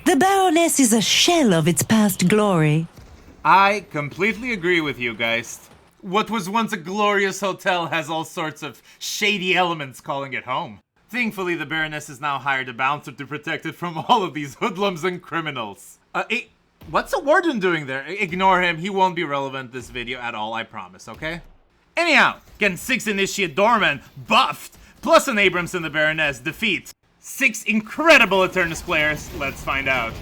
The Baroness is a shell of its past glory. I completely agree with you, Geist. What was once a glorious hotel has all sorts of shady elements calling it home. Thankfully, the Baroness has now hired a bouncer to protect it from all of these hoodlums and criminals. What's the Warden doing there? Ignore him, he won't be relevant this video at all, I promise, okay? Anyhow, getting 6 Initiate Doorman buffed, plus an Abrams and the Baroness defeat 6 incredible Eternus players. Let's find out.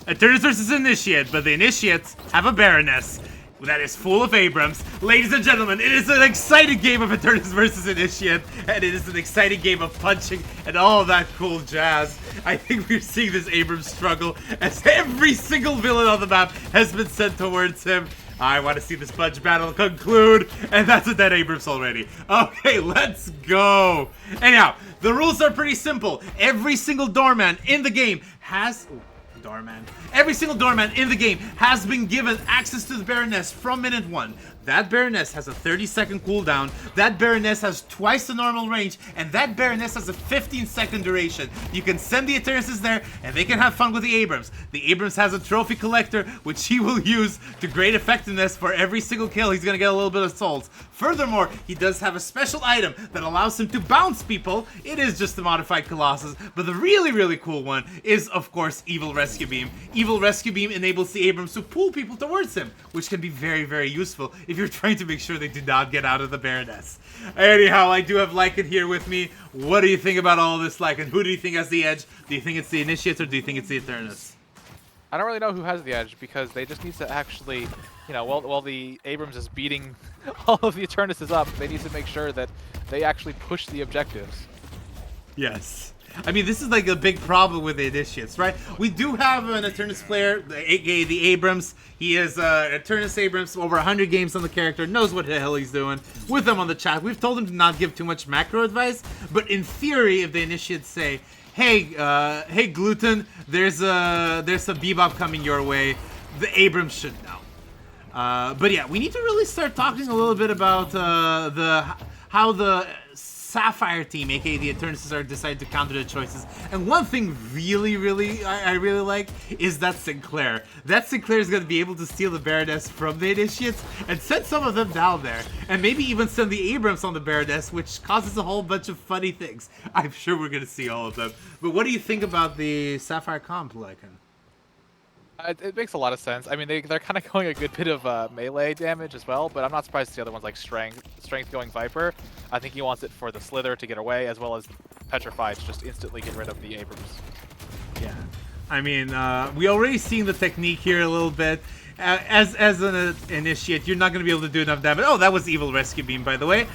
Eternus versus Initiate, but the Initiates have a Baroness that is full of Abrams. Ladies and gentlemen, it is an exciting game of Eternus versus Initiate, and it is an exciting game of punching and all of that cool jazz. I think we're seeing this Abrams struggle as every single villain on the map has been sent towards him. I want to see this punch battle conclude, and that's a dead Abrams already. Okay, let's go. Anyhow, the rules are pretty simple. Every single doorman in the game has... Every single doorman in the game has been given access to the Baroness from minute 1. That Baroness has a 30-second cooldown, that Baroness has twice the normal range, and that Baroness has a 15-second duration. You can send the Eternuses there, and they can have fun with the Abrams. The Abrams has a trophy collector, which he will use to great effectiveness for every single kill. He's gonna get a little bit of souls. Furthermore, he does have a special item that allows him to bounce people. It is just a modified Colossus, but the really, really cool one is, of course, Evil Rescue Beam. Evil Rescue Beam enables the Abrams to pull people towards him, which can be very, very useful if you're trying to make sure they do not get out of the Baroness. Anyhow, I do have Lycan here with me. What do you think about all this, Lycan? Who do you think has the edge? Do you think it's the Initiates or do you think it's the Eternus? I don't really know who has the edge because they just need to actually, you know, while the Abrams is beating all of the Eternuses up, they need to make sure that they actually push the objectives. Yes. I mean, this is like a big problem with the Initiates, right? We do have an Eternus player, aka the Abrams. He is Eternus Abrams, over 100 games on the character, knows what the hell he's doing. With him on the chat, we've told him to not give too much macro advice, but in theory, if the Initiates say, hey, hey Gluten, there's a Bbop coming your way, the Abrams should know. But yeah, we need to really start talking a little bit about how the Sapphire team, aka the Eternuses, are decided to counter the choices. And one thing I really like is that Sinclair. That Sinclair is going to be able to steal the Baroness from the Initiates and send some of them down there. And maybe even send the Abrams on the Baroness, which causes a whole bunch of funny things. I'm sure we're going to see all of them. But what do you think about the Sapphire comp, Lycan? It makes a lot of sense. I mean, they're kind of going a good bit of melee damage as well, but I'm not surprised to see other ones like Strength going Viper. I think he wants it for the Slither to get away, as well as Petrify to just instantly get rid of the Abrams. Yeah. I mean, we already seen the technique here a little bit. As an Initiate, you're not going to be able to do enough damage. Oh, that was Evil Rescue Beam, by the way.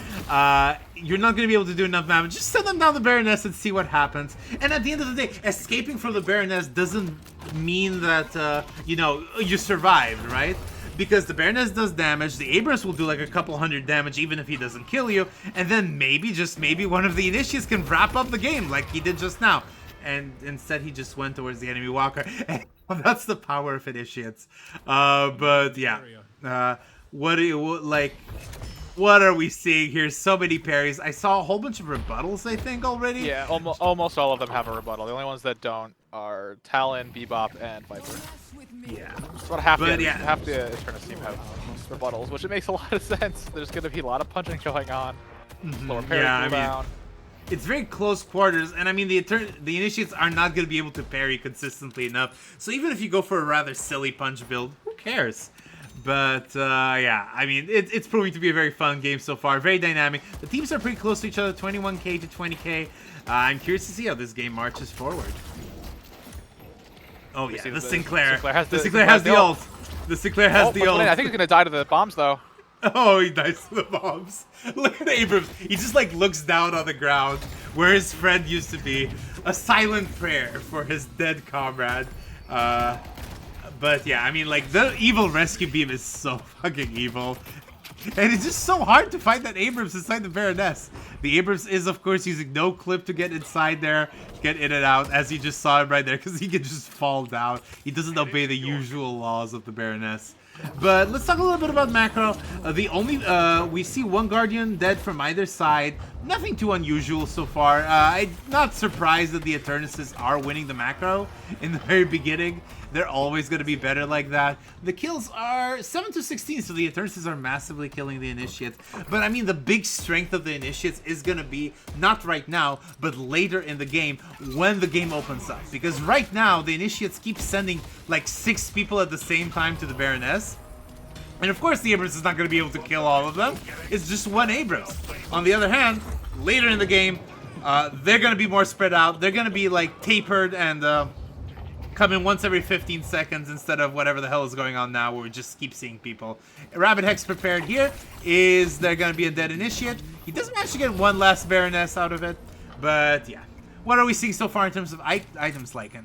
You're not going to be able to do enough damage. Just send them down the Baroness and see what happens. And at the end of the day, escaping from the Baroness doesn't mean that, you know, you survived, right? Because the Baroness does damage, the Abrams will do like a couple hundred damage even if he doesn't kill you, and then maybe, just maybe, one of the Initiates can wrap up the game like he did just now. And instead he just went towards the enemy walker. And that's the power of Initiates. But yeah, what are we seeing here? So many parries. I saw a whole bunch of rebuttals, I think, already. Yeah, almost all of them have a rebuttal. The only ones that don't are Talon, Bbop, and Viper. Yeah. That's what half the Eternus team have rebuttals, which it makes a lot of sense. There's going to be a lot of punching going on. Slower parry cooldown. It's very close quarters, and I mean, the Initiates are not going to be able to parry consistently enough. So even if you go for a rather silly punch build, who cares? But yeah, I mean, it's proving to be a very fun game so far, very dynamic. The teams are pretty close to each other, 21k to 20k. I'm curious to see how this game marches forward. Oh yeah, the Sinclair has the ult. The Sinclair has the ult. I think he's going to die to the bombs, though. Oh, he dies to the bombs. Look at Abrams. He just like looks down on the ground where his friend used to be. A silent prayer for his dead comrade. But yeah, I mean, like, the Evil Rescue Beam is so fucking evil. And it's just so hard to find that Abrams inside the Baroness. The Abrams is, of course, using no clip to get inside there, get in and out, as you just saw him right there, because he can just fall down. He doesn't obey the usual laws of the Baroness. But let's talk a little bit about macro. We see one Guardian dead from either side. Nothing too unusual so far. I'm not surprised that the Eternuses are winning the macro in the very beginning. They're always going to be better like that. The kills are 7 to 16, so the Eternuses are massively killing the Initiates. But I mean, the big strength of the Initiates is going to be, not right now, but later in the game when the game opens up. Because right now, the Initiates keep sending like 6 people at the same time to the Baroness. And of course, the Abrams is not going to be able to kill all of them. It's just one Abrams. On the other hand, later in the game, they're going to be more spread out. They're going to be like tapered and come in once every 15 seconds instead of whatever the hell is going on now where we just keep seeing people. Rabbit Hex prepared here. Is there going to be a dead Initiate? He doesn't actually get one last Baroness out of it. But yeah. What are we seeing so far in terms of items, Lycan?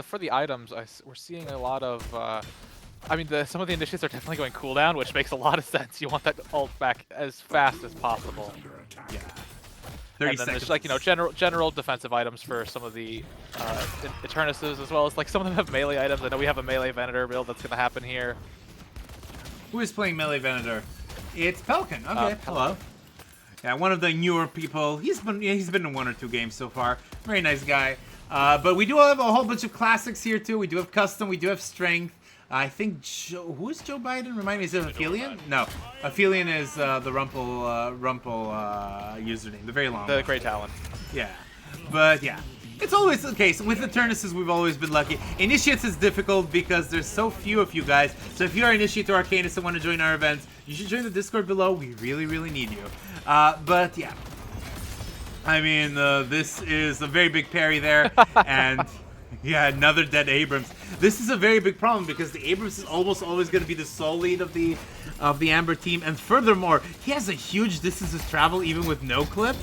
For the items, we're seeing a lot of... I mean, some of the Initiates are definitely going cooldown, which makes a lot of sense. You want that ult back as fast as possible. Yeah. 30 And then seconds. there's like, you know, general defensive items for some of the Eternuses, as well as like some of them have melee items. I know we have a melee Venator build that's going to happen here. Who is playing melee Venator? It's Pelican. Okay, Pelican. hello. Yeah, one of the newer people. He's been in 1 or 2 games so far. Very nice guy. But we do have a whole bunch of classics here too. We do have custom. We do have strength. I think who is Joe Biden? Remind me, is it Aphelion? No, Aphelion is the Rumple username, the very long The one. Great Talon. Yeah, but yeah, it's always the case. With Eternuses, we've always been lucky. Initiates is difficult because there's so few of you guys. So if you are Initiate or Arcanist and want to join our events, you should join the Discord below. We really, really need you. But yeah, I mean, this is a very big parry there, and yeah, another dead Abrams. This is a very big problem because the Abrams is almost always going to be the sole lead of the Amber team, and furthermore, he has a huge distance to travel even with no clip.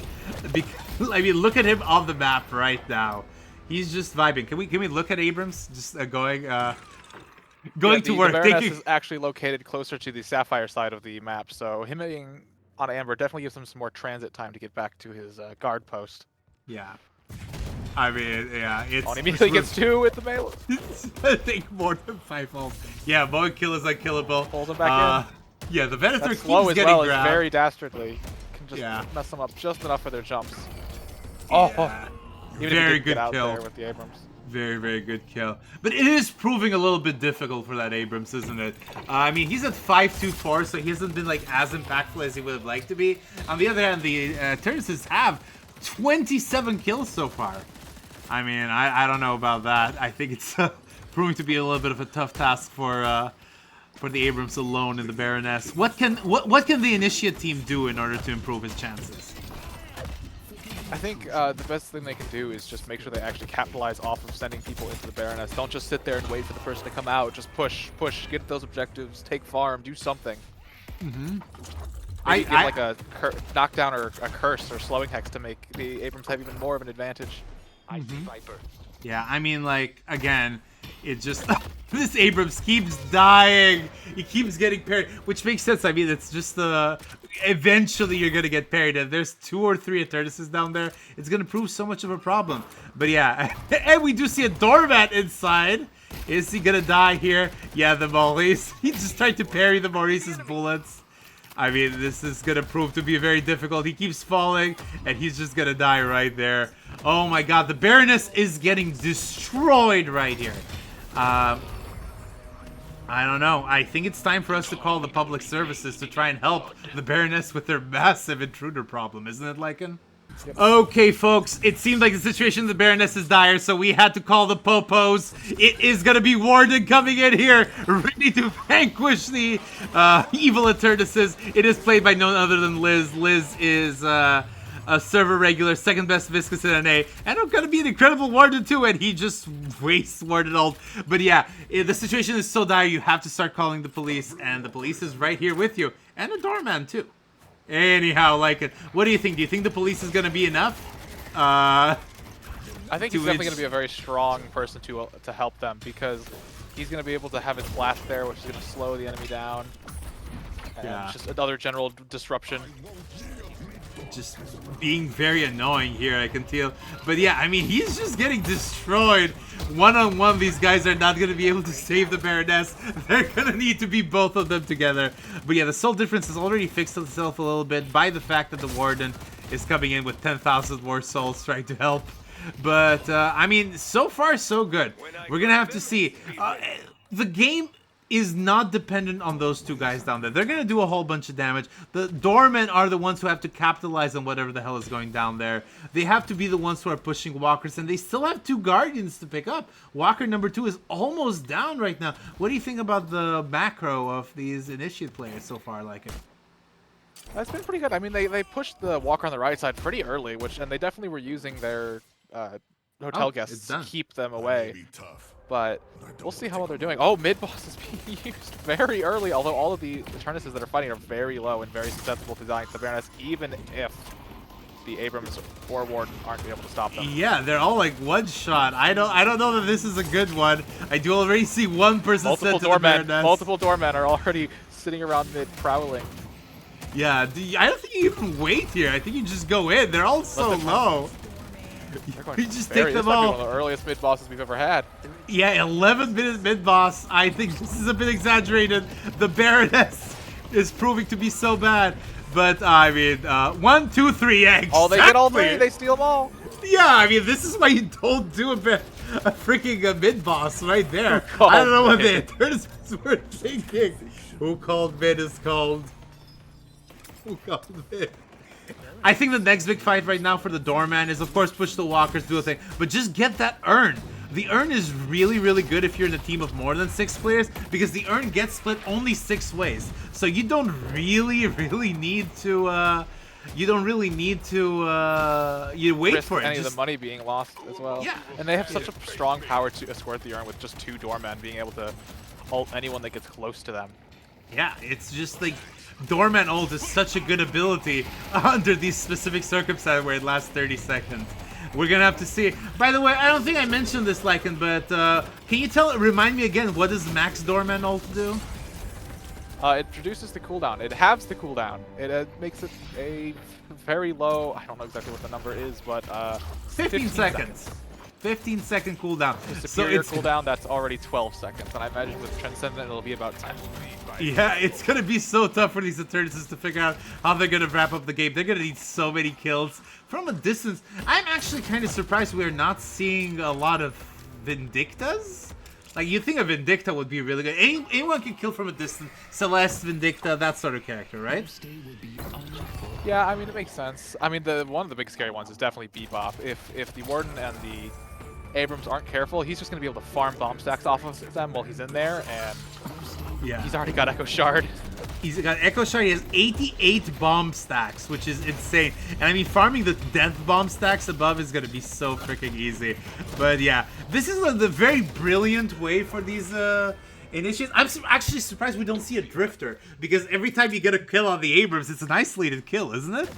Because, I mean, look at him on the map right now. He's just vibing. Can we look at Abrams just going to work? The Baroness is actually located closer to the Sapphire side of the map, so him being on Amber definitely gives him some more transit time to get back to his guard post. Yeah. I mean, yeah, it's... Oh, and immediately gets 2 with the melee. I think more than 5-fold. Yeah, Bowen kill is unkillable. Pulls him back in. Yeah, the Venator That keeps slow as getting well grabbed. is very dastardly. Can just mess them up just enough for their jumps. Yeah. Oh, even Very if he didn't good get out kill. there with the Abrams. Very, very good kill. But it is proving a little bit difficult for that Abrams, isn't it? I mean, he's at 5-2-4, so he hasn't been like as impactful as he would have liked to be. On the other hand, the Eternuses have 27 kills so far. I mean, I don't know about that. I think it's proving to be a little bit of a tough task for the Abrams alone in the Baroness. What can the Initiate team do in order to improve his chances? I think the best thing they can do is just make sure they actually capitalize off of sending people into the Baroness. Don't just sit there and wait for the person to come out. Just push, get those objectives, take farm, do something. Mm-hmm. Maybe give like a knockdown or a curse or slowing hex to make the Abrams have even more of an advantage. Yeah, I mean, like, again, it just... this Abrams keeps dying. He keeps getting parried, which makes sense. I mean, it's just eventually you're going to get parried. And there's 2 or 3 Eternuses down there. It's going to prove so much of a problem. But yeah, and we do see a doormat inside. Is he going to die here? Yeah, the Maurice. He just tried to parry the Maurice's bullets. I mean, this is going to prove to be very difficult. He keeps falling, and he's just going to die right there. Oh my god, the Baroness is getting destroyed right here. I don't know. I think it's time for us to call the public services to try and help the Baroness with their massive intruder problem, isn't it, Lycan? Yep. Okay, folks, it seemed like the situation of the Baroness is dire, so we had to call the popos. It is going to be Warden coming in here, ready to vanquish the evil Eternuses. It is played by none other than Liz. Liz is a server regular, second best Viscous in NA, and I'm going to be an incredible Warden too, and he just wastes Warden ult. But yeah, the situation is so dire, you have to start calling the police, and the police is right here with you, and the doorman too. Anyhow, like it. What do you think? Do you think the police is going to be enough? I think he's definitely going to be a very strong person to help them, because he's going to be able to have his blast there, which is going to slow the enemy down. And just another general disruption. just being very annoying here, I can tell. But yeah, I mean, he's just getting destroyed. One-on-one, these guys are not going to be able to save the Baroness. They're going to need to be both of them together. But yeah, the soul difference has already fixed itself a little bit by the fact that the Warden is coming in with 10,000 more souls trying to help. But, I mean, so far, so good. We're going to have to see. The game is not dependent on those two guys down there. They're going to do a whole bunch of damage. The doormen are the ones who have to capitalize on whatever the hell is going down there. They have to be the ones who are pushing walkers, and they still have 2 guardians to pick up. Walker number 2 is almost down right now. What do you think about the macro of these initiate players so far, like it? That's been pretty good. I mean, they pushed the walker on the right side pretty early, and they definitely were using their hotel guests to keep them away. But we'll see how well they're doing. Oh, mid-boss is being used very early, although all of the Eternuses that are fighting are very low and very susceptible to dying to the Baroness, even if the Abrams or Warden aren't able to stop them. Yeah, they're all like one-shot. I don't know that this is a good one. I do already see one person sent to the Baroness. Multiple doormen are already sitting around mid prowling. Yeah, I don't think you even wait here. I think you just go in. They're all so low. You just take them all. This might be one of the earliest mid-bosses we've ever had. Yeah, 11-minute mid-boss. I think this is a bit exaggerated. The Baroness is proving to be so bad. But, I mean, 1, 2, 3, exactly. Oh, they get all 3. They steal them all. Yeah, I mean, this is why you don't do a freaking mid-boss right there. I don't know what the Eternus were thinking. Who called mid is called? Who called mid? I think the next big fight right now for the doorman is, of course, push the walkers, do a thing, but just get that urn. The urn is really, really good if you're in a team of more than 6 players, because the urn gets split only 6 ways. So you don't really need to, you wait risk for it. Any of the money being lost as well. Yeah. And they have such a strong power to escort the urn with just 2 doormen being able to ult anyone that gets close to them. Yeah, it's just like Doorman ult is such a good ability under these specific circumstances where it lasts 30 seconds. We're gonna have to see. By the way, I don't think I mentioned this, Lycan, but can you remind me again, what does max Doorman ult do? It reduces the cooldown. It halves the cooldown. It makes it a very low, I don't know exactly what the number is, but 15 seconds. 15-second cooldown. The superior cooldown, that's already 12 seconds, and I imagine with Transcendent it'll be about 10. Yeah, it's gonna be so tough for these Eternuses to figure out how they're gonna wrap up the game. They're gonna need so many kills from a distance. I'm actually kind of surprised we're not seeing a lot of Vindictas. Like, you think a Vindicta would be really good. Anyone can kill from a distance. Celeste, Vindicta, that sort of character, right? Yeah, I mean, it makes sense. I mean, one of the big scary ones is definitely Bbop. If the Warden and the Abrams aren't careful, he's just going to be able to farm bomb stacks off of them while he's in there, and yeah, he's already got Echo Shard. He's got Echo Shard. He has 88 bomb stacks, which is insane. And I mean, farming the death bomb stacks above is going to be so freaking easy. But yeah, this is the very brilliant way for these initiates. I'm actually surprised we don't see a Drifter, because every time you get a kill on the Abrams, it's an isolated kill, isn't it?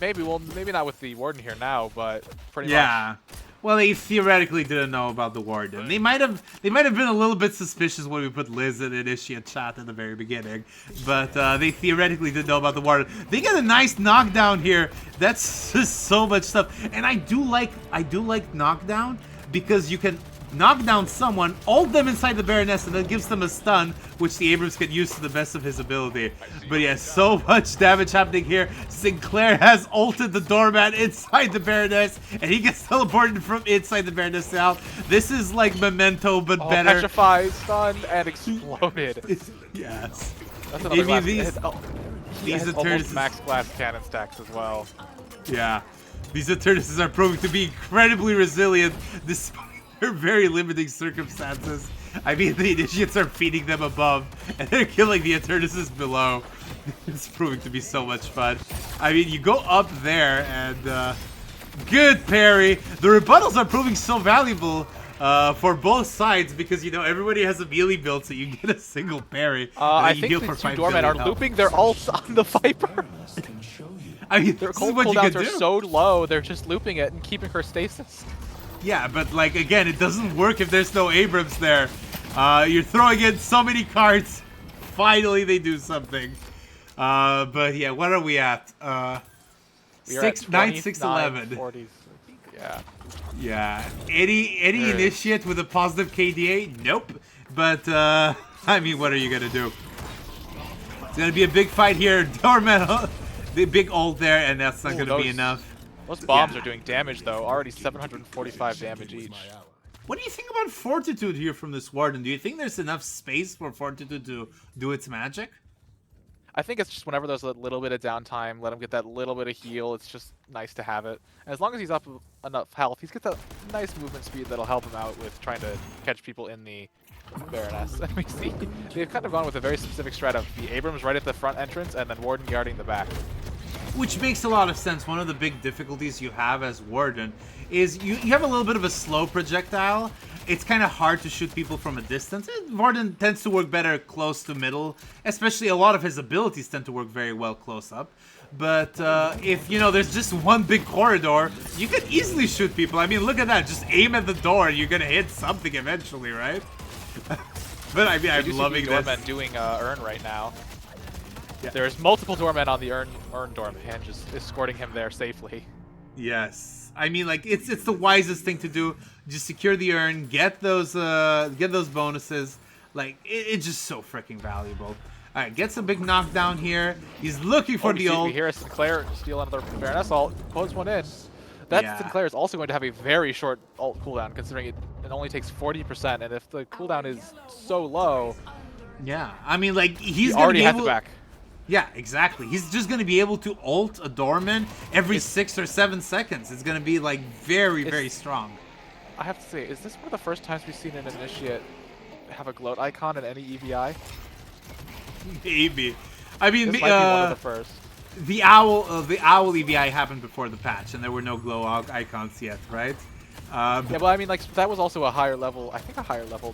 Maybe, well, maybe not with the Warden here now, but pretty much. Yeah. Well, they theoretically didn't know about the Warden. They might have been a little bit suspicious when we put Liz in initiate chat at the very beginning, but they theoretically didn't know about the Warden. They get a nice knockdown here. That's just so much stuff, and I do like knockdown, because you can knock down someone, ult them inside the Baroness, and then gives them a stun, which the Abrams can use to the best of his ability. But yeah, so much damage happening here. Sinclair has ulted the doorman inside the Baroness, and he gets teleported from inside the Baroness out. This is like Memento, but better. Petrify, stunned, and exploded. Yes. That's another glass. These Eternus max glass cannon stacks as well. Yeah. These Eternuses are proving to be incredibly resilient despite their very limiting circumstances. I mean, the initiates are feeding them above, and they're killing the Eternuses below. It's proving to be so much fun. I mean, you go up there, and good parry. The rebuttals are proving so valuable for both sides, because, you know, everybody has a melee build, so you get a single parry. I think the 2 doormen are looping their ults on the Viper. I mean, their cooldowns are so low, they're just looping it and keeping her stasis. Yeah, but like, again, it doesn't work if there's no Abrams there. You're throwing in so many cards. Finally, they do something. But yeah, what are we at? We are Six, at 9, 6, 11. 40. Yeah. Yeah. Any initiate with a positive KDA? Nope. But I mean, what are you gonna do? It's gonna be a big fight here. Doorman, the big ult there, and that's not gonna be enough. Those bombs are doing damage though. Already 745 damage each. What do you think about Fortitude here from this Warden? Do you think there's enough space for Fortitude to do its magic? I think it's just whenever there's a little bit of downtime, let him get that little bit of heal. It's just nice to have it. And as long as he's up enough health, he's got that nice movement speed that'll help him out with trying to catch people in the Baroness. And we see they've kind of gone with a very specific strat of the Abrams right at the front entrance and then Warden guarding the back. Which makes a lot of sense. One of the big difficulties you have as Warden is you have a little bit of a slow projectile. It's kind of hard to shoot people from a distance. Warden tends to work better close to middle, especially a lot of his abilities tend to work very well close up. But if, you know, there's just one big corridor, you can easily shoot people. I mean, look at that. Just aim at the door and you're going to hit something eventually, right? But I mean, I'm loving this. Doorman doing Urn right now. Yeah. There's multiple Doormen on the Urn Doorman, just escorting him there safely. Yes, I mean, like it's the wisest thing to do. Just secure the urn, get those bonuses. Like it's just so freaking valuable. All right, gets a big knockdown here. He's looking for the ult. We hear a Sinclair steal another Baroness ult, pose one in. That Sinclair is also going to have a very short ult cooldown, considering it only takes 40%, and if the cooldown is so low, yeah, I mean, like he's already has it back. Yeah, exactly. He's just going to be able to ult a Doorman every 6 or 7 seconds. It's going to be, like, very strong. I have to say, is this one of the first times we've seen an initiate have a gloat icon in any EVI? Maybe. I mean, this might be one of the first. The owl EVI happened before the patch, and there were no glow icons yet, right? Yeah, but I mean, like, that was also a higher level, I think a higher level.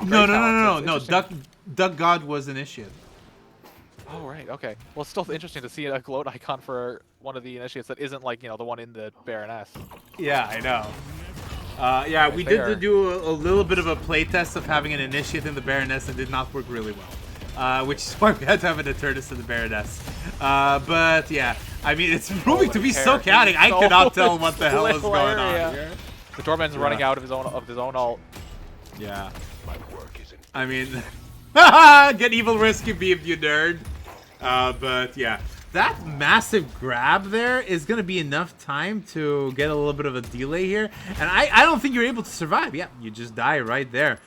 No. Duck God was initiate. Oh, right, okay. Well, it's still interesting to see a gloat icon for one of the initiates that isn't, like, you know, the one in the Baroness. Yeah, I know. Yeah, we did do a little bit of a playtest of having an initiate in the Baroness and did not work really well. Which is why we had to have an Eternus in the Baroness. But, yeah, I mean, it's proving to be so chaotic. I cannot tell what the hell is going on here. The Doorman's running out of his own ult. Yeah. I mean, get evil risky beam, you nerd. But yeah, that massive grab there is going to be enough time to get a little bit of a delay here. And I don't think you're able to survive. Yeah, you just die right there.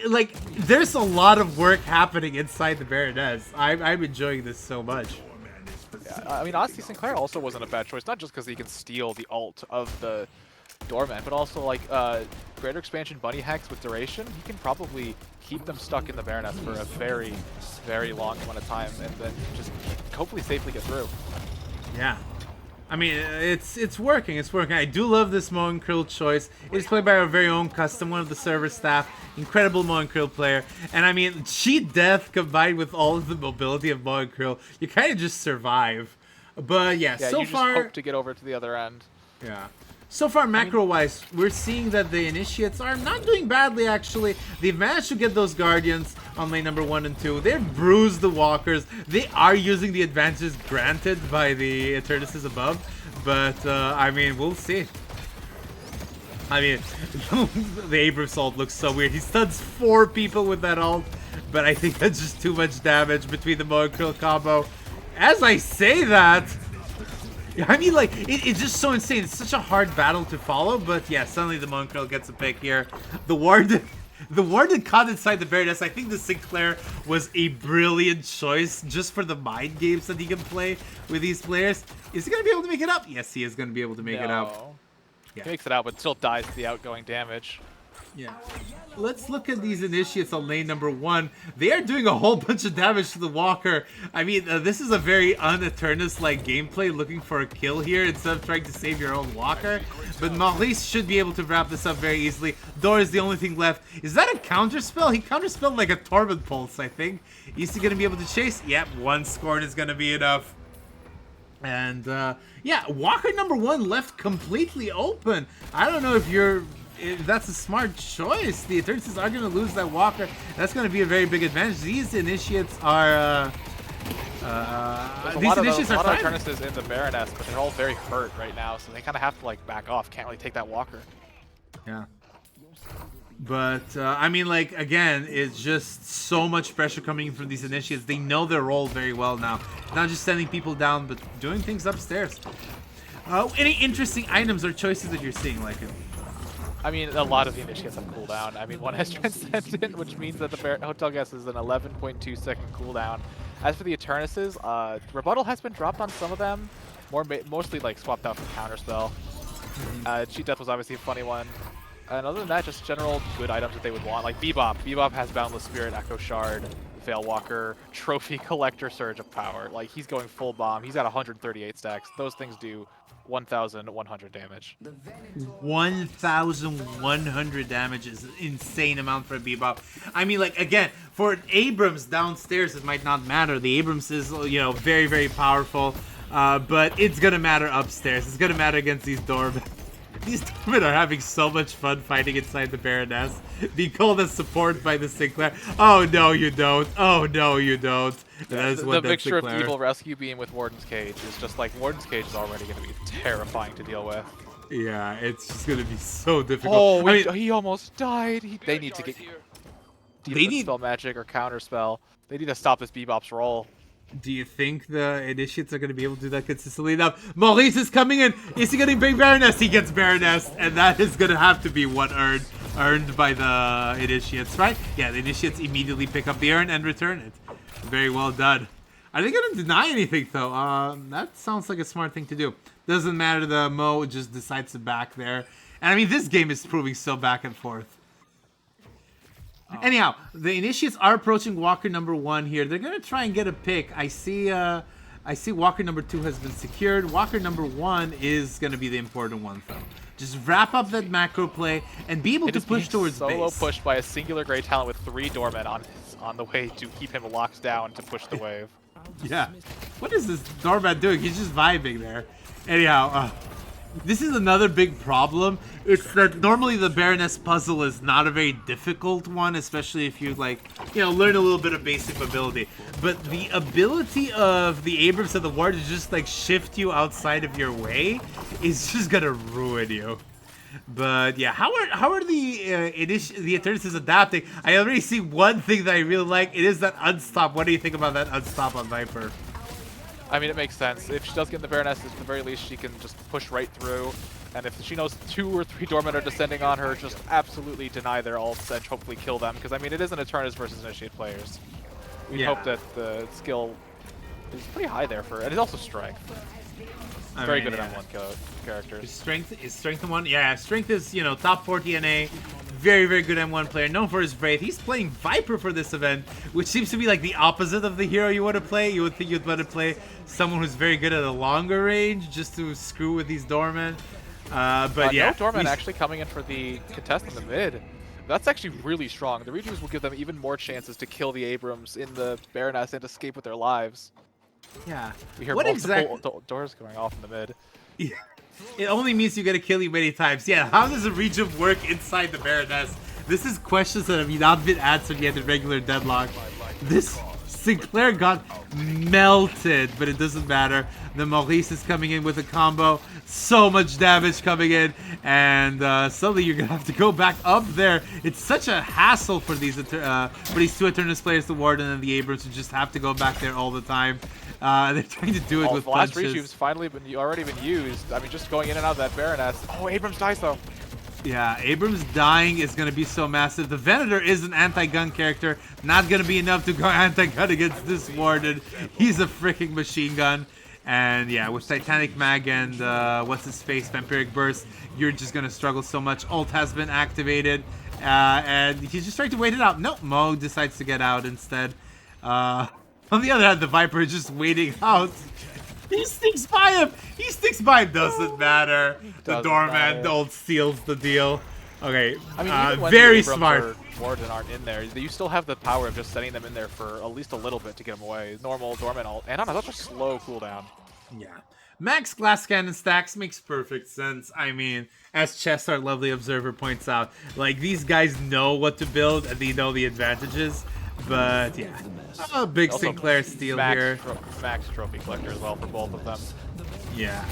Like, there's a lot of work happening inside the Baroness. I'm enjoying this so much. Yeah, I mean, honestly, Sinclair also wasn't a bad choice. Not just because he can steal the ult of the Doorman, but also, like, greater expansion bunny hacks with duration. He can probably keep them stuck in the Baroness for a very long amount of time, and then just hopefully safely get through. Yeah. I mean, it's working. It's working. I do love this Moen Krill choice. It's played by our very own custom, one of the server staff. Incredible Moen Krill player. And I mean, cheat death combined with all of the mobility of Moen Krill, you kind of just survive. But yeah, so you far... just hope to get over to the other end. Yeah. So far, macro-wise, we're seeing that the initiates are not doing badly, actually. They've managed to get those guardians on lane number 1 and 2. They've bruised the walkers. They are using the advantages granted by the Eternuses above. But, I mean, we'll see. I mean, the Abrams ult looks so weird. He stuns 4 people with that ult. But I think that's just too much damage between the Moen Krill combo. As I say that... I mean, like, it's just so insane. It's such a hard battle to follow, but yeah, suddenly the Moen Krill gets a pick here. The Warden caught inside the Baroness. I think the Sinclair was a brilliant choice just for the mind games that he can play with these players. Is he going to be able to make it up? Yes, he is going to be able to make it up. Yeah. He makes it out, but still dies to the outgoing damage. Yeah. Let's look at these initiates on lane number 1. They are doing a whole bunch of damage to the Walker. I mean, this is a very un-Eternus-like gameplay, looking for a kill here instead of trying to save your own Walker. But Maurice should be able to wrap this up very easily. Door is the only thing left. Is that a counterspell? He counterspelled like a Torment Pulse, I think. Is he going to be able to chase? Yep, 1 scorn is going to be enough. And, yeah, Walker number 1 left completely open. I don't know if that's a smart choice. The Eternuses are going to lose that Walker. That's going to be a very big advantage. These initiates are There's a These lot of initiatives are fine. Eternuses in the Baroness, but they're all very hurt right now, so they kind of have to like back off. Can't really take that walker. Yeah. But, I mean, like, again, it's just so much pressure coming in from these initiates. They know their role very well now. Not just sending people down, but doing things upstairs. Any interesting items or choices that you're seeing, like it? I mean, a lot of the initiates have cooldown. I mean, one has Transcendent, which means that the Hotel Guest is an 11.2 second cooldown. As for the Eternuses, Rebuttal has been dropped on some of them, mostly like swapped out for Counterspell. Cheat Death was obviously a funny one. And other than that, just general good items that they would want, like Bbop. Bbop has Boundless Spirit, Echo Shard, Veil Walker, Trophy Collector, Surge of Power. Like, he's going full bomb. He's got 138 stacks. Those things do 1,100 damage. 1,100 damage is an insane amount for a Bbop. I mean, like, again, for Abrams downstairs, it might not matter. The Abrams is, you know, very, very powerful. But it's gonna matter upstairs. It's gonna matter against these Doormen. These Doormen are having so much fun fighting inside the Baroness. Being called as support by the Sinclair. Oh, no, you don't. Oh, no, you don't. Yeah, the mixture of Evil Rescue Beam with Warden's Cage is just like, Warden's Cage is already going to be terrifying to deal with. Yeah, it's just going to be so difficult. Oh, I mean, he almost died. They need to get Spell Magic or Counterspell. They need to stop this Bbop's roll. Do you think the initiates are going to be able to do that consistently enough? Maurice is coming in. Is he going to bring Baroness? He gets Baroness, and that is going to have to be what earned by the initiates, right? Yeah, the initiates immediately pick up the urn and return it. Very well done. Are they going to deny anything, though? That sounds like a smart thing to do. Doesn't matter, the Mo just decides to back there. And I mean, this game is proving so back and forth. Anyhow, the initiates are approaching Walker number 1 here. They're gonna try and get a pick. I see Walker number 2 has been secured. Walker number 1 is gonna be the important one, though. Just wrap up that macro play and be able to push towards base. Solo pushed by a singular Grey Talent with 3 Doormen on the way to keep him locked down to push the wave. Yeah. What is this Doorman doing? He's just vibing there. Anyhow, this is another big problem. It's that normally the Baroness puzzle is not a very difficult one, especially if you, like, you know, learn a little bit of basic ability. But the ability of the Abrams and the Warden to just, like, shift you outside of your way is just gonna ruin you. But yeah, how are the Eternus adapting? I already see one thing that I really like. It is that unstop. What do you think about that unstop on Viper? I mean, it makes sense. If she does get in the Baroness, at the very least, she can just push right through. And if she knows 2 or 3 Doormen are descending on her, just absolutely deny their ults and hopefully kill them. Because, I mean, it is an Eternus versus Initiate players. We hope that the skill is pretty high there for, and it's also strength. Very good at M1 characters. Strength is strength in 1. Yeah, strength is, you know, top 4 TNA. Very, very good M1 player, known for his Wraith. He's playing Viper for this event, which seems to be like the opposite of the hero you want to play. You would think you'd want to play someone who's very good at a longer range, just to screw with these Doormen. But yeah, no Doorman actually coming in for the contest in the mid. That's actually really strong. The redos will give them even more chances to kill the Abrams in the Baroness and escape with their lives. Yeah. We hear multiple doors going off in the mid. Yeah. It only means you gotta kill you many times. Yeah, how does a region work inside the Baroness? This is questions that have not been answered yet in regular Deadlock. This Sinclair got melted, but it doesn't matter. The Maurice is coming in with a combo. So much damage coming in, and suddenly you're gonna have to go back up there. It's such a hassle for these two Eternus players, the Warden and the Abrams, who just have to go back there all the time. They're trying to do it with punches. The last rejuve's already been used. I mean, just going in and out of that Baroness. Oh, Abrams dies though. Yeah, Abrams dying is going to be so massive. The Venator is an anti-gun character. Not going to be enough to go anti-gun against this Warden. He's a freaking machine gun. And yeah, with Titanic Mag and what's-his-face, Vampiric Burst, you're just going to struggle so much. Ult has been activated. And he's just trying to wait it out. Nope, Mo decides to get out instead. On the other hand, the Viper is just waiting out. He sticks by him. He sticks by him. Doesn't matter. The Doorman ult seals the deal. Okay, I mean, even when very the Abrams smart. or Warden aren't in there, you still have the power of just setting them in there for at least a little bit to get them away. Normal Doorman ult, and on such a slow cooldown. Yeah. Max glass cannon stacks makes perfect sense. I mean, as Chess, our lovely observer, points out, like, these guys know what to build and they know the advantages. But yeah, a big Also, Sinclair steal max here. Max trophy collector as well for both of them. Yeah.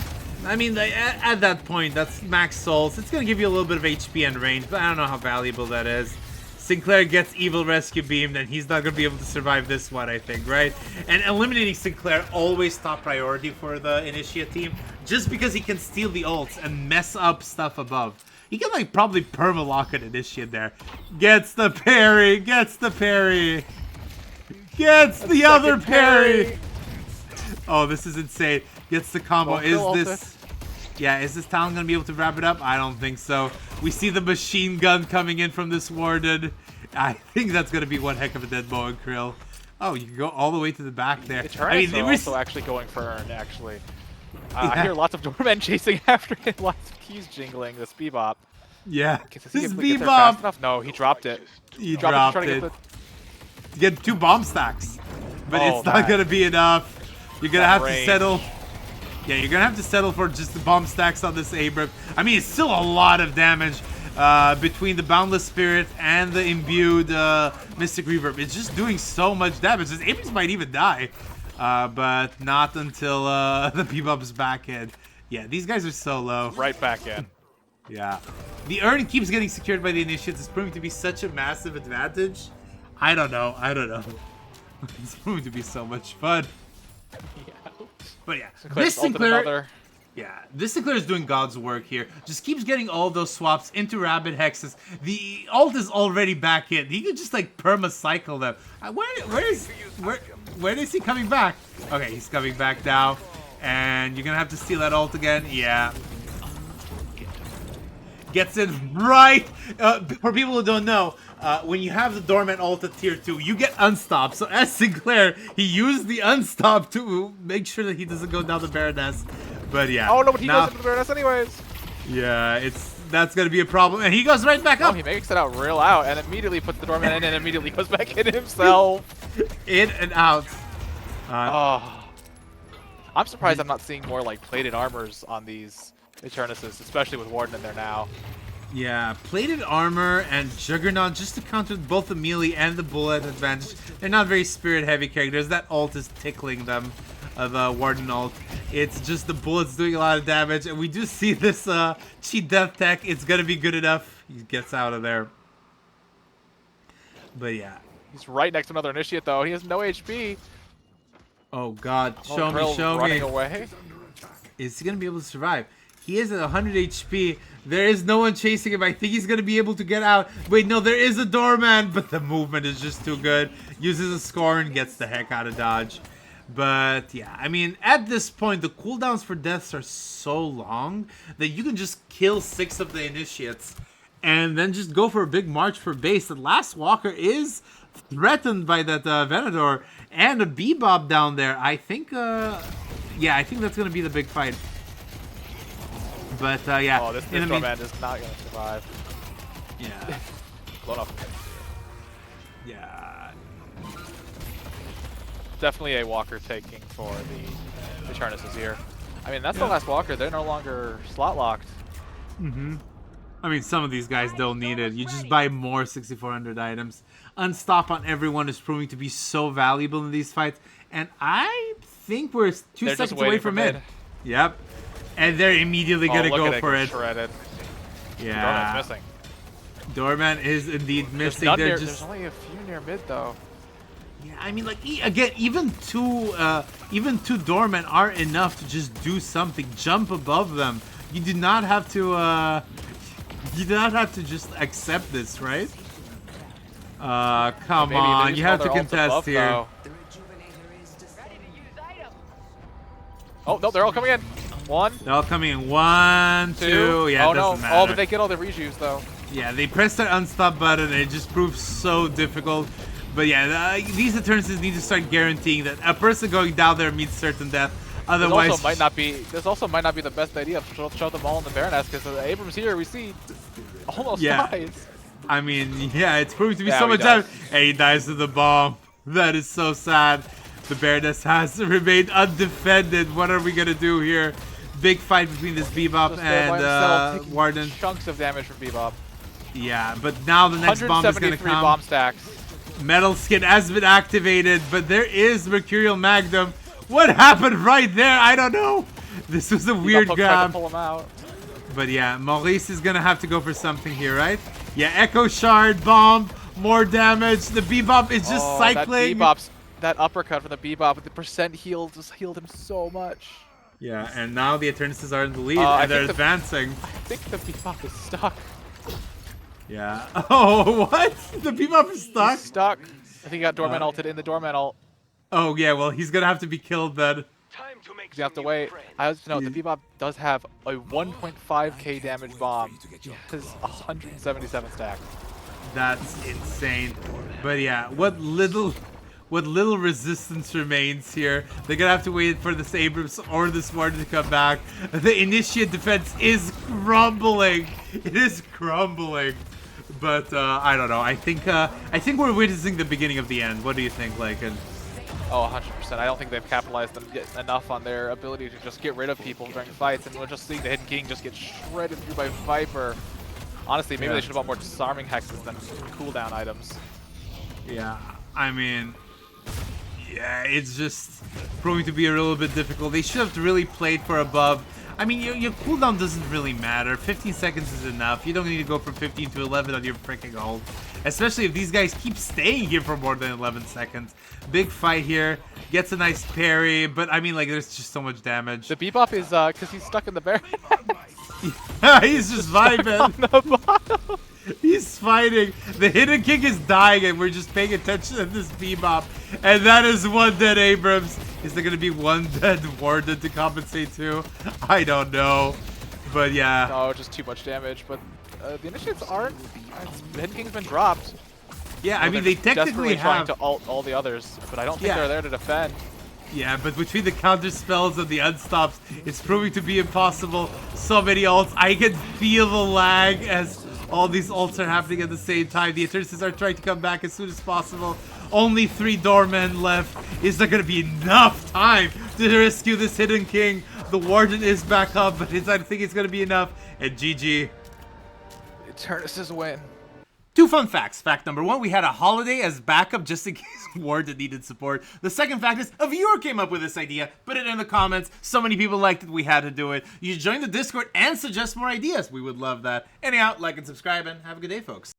I mean, at that point, that's max souls. It's going to give you a little bit of HP and range, but I don't know how valuable that is. Sinclair gets Evil Rescue Beam, then he's not going to be able to survive this one, I think, right? And eliminating Sinclair, always top priority for the Initiate team, just because he can steal the ults and mess up stuff above. He can, like, probably perma-lock an Initiate there. Gets the parry, gets the parry. Gets the other parry. Oh, this is insane. Gets the combo. Is this... Yeah, is this Talon going to be able to wrap it up? I don't think so. We see the machine gun coming in from this Warden. I think that's going to be one heck of a dead bow and krill. Oh, you can go all the way to the back there. Eternus I mean, they were also actually going for Earn, actually. I hear lots of doormen chasing after it, lots of keys jingling, this Bbop. Yeah, This Bbop. No, he dropped it. He dropped it. To get 2 bomb stacks. But Oh, it's not man. going to be enough. You're going to have range. to settle. Yeah, you're going to have to settle for just the bomb stacks on this Abrams. I mean, it's still a lot of damage between the Boundless Spirit and the imbued Mystic Reverb. It's just doing so much damage. This Abrams might even die. But not until the Bbop's back in. Yeah, these guys are so low. right back in. Yeah. The Urn keeps getting secured by the Initiates. It's proving to be such a massive advantage. I don't know. It's proving to be so much fun. But yeah, this Sinclair, this Sinclair is doing God's work here. Just keeps getting all those swaps into Rabbit Hexes. The ult is already back in. He could just like perma cycle them. Where is he coming back? Okay, he's coming back now, and you're gonna have to steal that ult again. Yeah. Gets in right. For people who don't know, when you have the Doorman ult at tier 2, you get unstopped. So as Sinclair, he used the unstop to make sure that he doesn't go down the Baroness. But yeah. Oh no, but he goes into the Baroness anyways. Yeah, that's gonna be a problem, and he goes right back up. Oh, he makes it out real out, and immediately puts the Doorman in, and immediately goes back in himself. In and out. Oh, I'm surprised I'm not seeing more like plated armors on these Eternuses, especially with Warden in there now. Yeah, plated armor and Juggernaut just to counter both the melee and the bullet advantage. They're not very spirit heavy characters. That ult is tickling them, the Warden ult. It's just the bullets doing a lot of damage, and we do see this cheat death tech. It's gonna be good enough. He gets out of there. But yeah. He's right next to another Initiate though. He has no HP. Oh god, show me, Krill show running me. away. Is he gonna be able to survive? He is at 100 HP. There is no one chasing him. I think he's going to be able to get out. Wait, no, there is a doorman, but the movement is just too good. Uses a score and gets the heck out of dodge. But yeah, I mean, at this point, the cooldowns for deaths are so long that you can just kill 6 of the Initiates and then just go for a big march for base. The last Walker is threatened by that Venador and a Bbop down there. I think, yeah, I think that's going to be the big fight. But yeah. Oh, this Doorman is not going to survive. Yeah. Blown up. Yeah. Definitely a Walker taking for the Eternuses here. I mean, that's the last Walker. They're no longer slot locked. Mm-hmm. I mean, some of these guys don't need it. You just buy more 6,400 items. Unstop on everyone is proving to be so valuable in these fights. And I think we're 2 seconds away from mid. Yep. And they're immediately going to go for it. Shredded. Yeah. Doorman's missing. Doorman is indeed missing. There's only a few near mid, though. Yeah, I mean, like, again, even two Doormen are enough to just do something. Jump above them. You do not have to, just accept this, right? Come on. You have to contest here. Though. Oh, no, they're all coming in. One. They're all coming in. 1, 2. Yeah, oh, it doesn't matter. Oh, but they get all the rejus, though. Yeah, they press their unstop button and it just proves so difficult. But yeah, these Eternuses need to start guaranteeing that a person going down there meets certain death. Otherwise, this also might not be the best idea to show them all in the Baroness, because Abrams here we see almost dies. I mean, yeah, it's proving to be so much damage. Hey, he dies to the bomb. That is so sad. The Baroness has remained undefended. What are we gonna do here? Big fight between this Bbop and Warden. Chunks of damage from Bbop. Yeah, but now the next bomb is gonna come. 173 bomb stacks. Metal Skin has been activated, but there is Mercurial Magnum. What happened right there? I don't know. This was a weird Tried to grab. pull him out. But yeah, Maurice is gonna have to go for something here, right? Yeah, Echo Shard, Bomb, more damage. The Bbop is just cycling. That uppercut from the Bbop with the percent heal just healed him so much. Yeah, and now the Eternuses are in the lead, I and they're think advancing. I think the Bbop is stuck. Yeah. Oh, what? The Bbop is stuck? He's stuck. I think he got Doorman ulted in the Doorman ult. Oh, yeah, well, he's gonna have to be killed then. You have to wait. I also know the Bbop does have a 1.5k damage bomb. His 177 stack. That's insane. But yeah, what little resistance remains here. They're gonna have to wait for this Abrams or this Warden to come back. The initiate defense is crumbling. It is crumbling. But I don't know. I think we're witnessing the beginning of the end. What do you think, Lakin? Oh, 100%. I don't think they've capitalized enough on their ability to just get rid of people during fights, and we're just seeing the Hidden King just get shredded through by Viper. Honestly, maybe they should have bought more disarming hexes than cooldown items. Yeah, I mean, yeah, it's just proving to be a little bit difficult. They should have really played for above. I mean, your cooldown doesn't really matter. 15 seconds is enough. You don't need to go from 15 to 11 on your freaking ult. Especially if these guys keep staying here for more than 11 seconds. Big fight here. Gets a nice parry, but I mean, like, there's just so much damage. The Bbop is, because he's stuck in the Baroness. He's just vibing. On the bottom. He's fighting. The Hidden King is dying, and we're just paying attention to this Bbop. And that is one dead Abrams. Is there going to be one dead Warden to compensate too? I don't know. But yeah. No, just too much damage. But the initiates aren't. The Hidden King's been dropped. Yeah, I mean, they technically trying to ult all the others, but I don't think they're there to defend. Yeah, but between the counter spells and the unstops, it's proving to be impossible. So many ults. I can feel the lag as all these ults are happening at the same time. The Eternus are trying to come back as soon as possible. Only 3 doormen left. Is there going to be enough time to rescue this Hidden King? The Warden is back up, but I think it's going to be enough. And GG. Eternus' win. 2 fun facts. Fact number 1, we had a holiday as backup just in case Warden needed support. The second fact is, a viewer came up with this idea, put it in the comments, so many people liked it, we had to do it. You should join the Discord and suggest more ideas, we would love that. Anyhow, like and subscribe, and have a good day, folks.